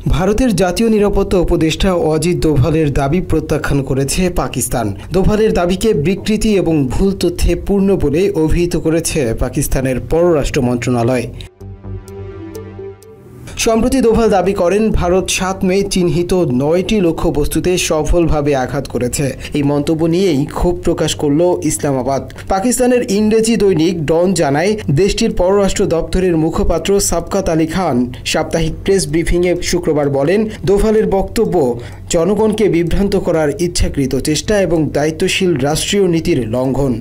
ভারতের জাতীয় নিরাপত্তা উপদেষ্টা অজিত দোভালের দাবি প্রত্যাখ্যান করেছে পাকিস্তান। দোভালের দাবিকে বিকৃতি এবং ভুল তথ্যে পূর্ণ বলে অভিহিত করেছে পাকিস্তানের পররাষ্ট্র মন্ত্রণালয়। সম্প্রতি দোভাল দাবি করেন, ভারত 7 মে চিহ্নিত 9টি লক্ষ্যবস্তুতে সফলভাবে আঘাত করেছে। এই মন্তব্য নিয়েই ক্ষোভ প্রকাশ করল ইসলামাবাদ। পাকিস্তানের ইংরেজি দৈনিক ডন জানায়, দেশটির পররাষ্ট্র দপ্তরের মুখপাত্র সাবকাত আলী খান সাপ্তাহিক প্রেস ব্রিফিংয়ে শুক্রবার বলেন, দোভালের বক্তব্য জনগণকে বিভ্রান্ত করার ইচ্ছাকৃত চেষ্টা এবং দায়িত্বশীল রাষ্ট্রীয় নীতির লঙ্ঘন।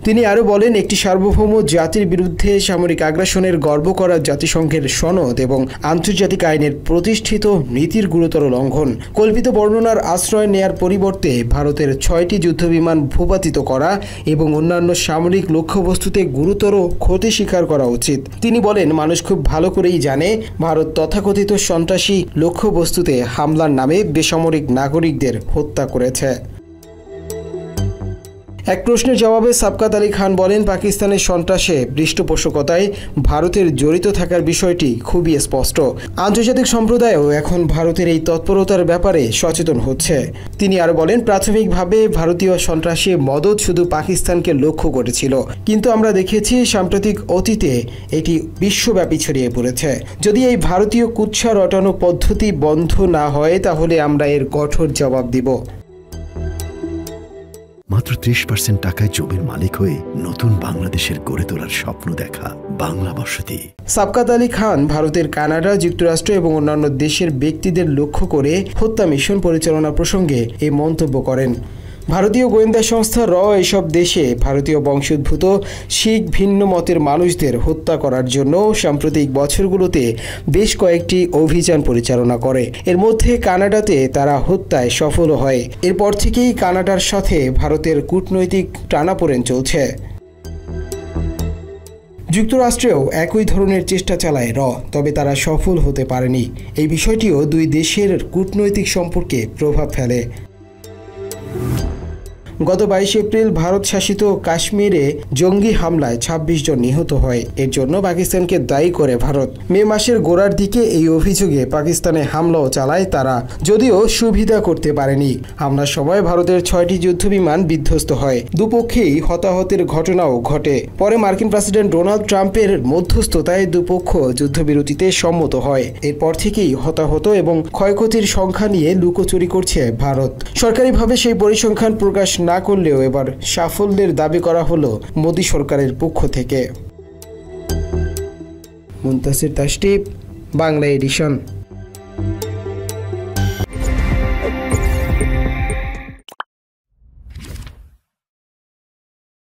তিনি আরও বলেন, একটি সার্বভৌম জাতির বিরুদ্ধে সামরিক আগ্রাসনের গর্ব করা জাতিসংঘের সনদ এবং আন্তর্জাতিক আইনের প্রতিষ্ঠিত নীতির গুরুতর লঙ্ঘন। কল্পিত বর্ণনার আশ্রয় নেয়ার পরিবর্তে ভারতের 6টি যুদ্ধবিমান ভূপাতিত করা এবং অন্যান্য সামরিক লক্ষ্যবস্তুতে গুরুতর ক্ষতি স্বীকার করা উচিত। তিনি বলেন, মানুষ খুব ভালো করেই জানে ভারত তথাকথিত সন্ত্রাসী লক্ষ্যবস্তুতে হামলার নামে বেসামরিক নাগরিকদের হত্যা করেছে। এক প্রশ্নের জবাবে সাবকাত আলী খান বলেন, পাকিস্তানের সন্ত্রাসে পৃষ্ঠপোষকতায় ভারতের জড়িত থাকার বিষয়টি খুবই স্পষ্ট। আন্তর্জাতিক সম্প্রদায়ও এখন ভারতের এই তৎপরতার ব্যাপারে সচেতন হচ্ছে। তিনি আরও বলেন, প্রাথমিকভাবে ভারতীয় সন্ত্রাসী মদদ শুধু পাকিস্তানকে লক্ষ্য করেছিল, কিন্তু আমরা দেখেছি সাম্প্রতিক অতীতে এটি বিশ্বব্যাপী ছড়িয়ে পড়েছে। যদি এই ভারতীয় কুৎসা রটানো পদ্ধতি বন্ধ না হয়, তাহলে আমরা এর কঠোর জবাব দিব। মাত্র 30% টাকায় জমির মালিক হয়ে নতুন বাংলাদেশের গড়ে তোলার স্বপ্ন দেখা বাংলা বসতি। সাবকাত আলী খান ভারতের কানাডা, যুক্তরাষ্ট্র এবং অন্যান্য দেশের ব্যক্তিদের লক্ষ্য করে হত্যা মিশন পরিচালনা প্রসঙ্গে এই মন্তব্য করেন। ভারতীয় গোয়েন্দা সংস্থা এসব দেশে ভারতীয় বংশোদ্ভূত শিখ ভিন্ন মতের মানুষদের হত্যা করার জন্য সাম্প্রতিক বছরগুলোতে বেশ কয়েকটি অভিযান পরিচালনা করে। এর মধ্যে কানাডাতে তারা হত্যায় সফল হয়। এরপর থেকেই কানাডার সাথে ভারতের কূটনৈতিক টানাপোড়েন চলছে। যুক্তরাষ্ট্রেও একই ধরনের চেষ্টা চালায় তবে তারা সফল হতে পারেনি। এই বিষয়টিও দুই দেশের কূটনৈতিক সম্পর্কে প্রভাব ফেলে। গত 22 এপ্রিল ভারত শাসিত কাশ্মীরে জঙ্গি হামলায় 26 জন নিহত হয়। এর জন্য পাকিস্তানকে দায়ী করে ভারত। মে মাসের গোড়ার দিকে এই অভিযোগে পাকিস্তানে হামলাও চালায় তারা, যদিও সুবিধা করতে পারেনি। হামলার সময় ভারতের 6টি যুদ্ধবিমান বিধ্বস্ত হয়। দুপক্ষেই হতাহতের ঘটনাও ঘটে। পরে মার্কিন প্রেসিডেন্ট ডোনাল্ড ট্রাম্পের মধ্যস্থতায় দুপক্ষ যুদ্ধবিরতিতে সম্মত হয়। এরপর থেকেই হতাহত এবং ক্ষয়ক্ষতির সংখ্যা নিয়ে লুকোচুরি করছে ভারত। সরকারিভাবে সেই পরিসংখ্যান প্রকাশ না করলেও এবার সাফল্যের দাবি করা হলো মোদি সরকারের পক্ষ থেকে। মুনতাসির তাসটিব, বাংলা এডিশন।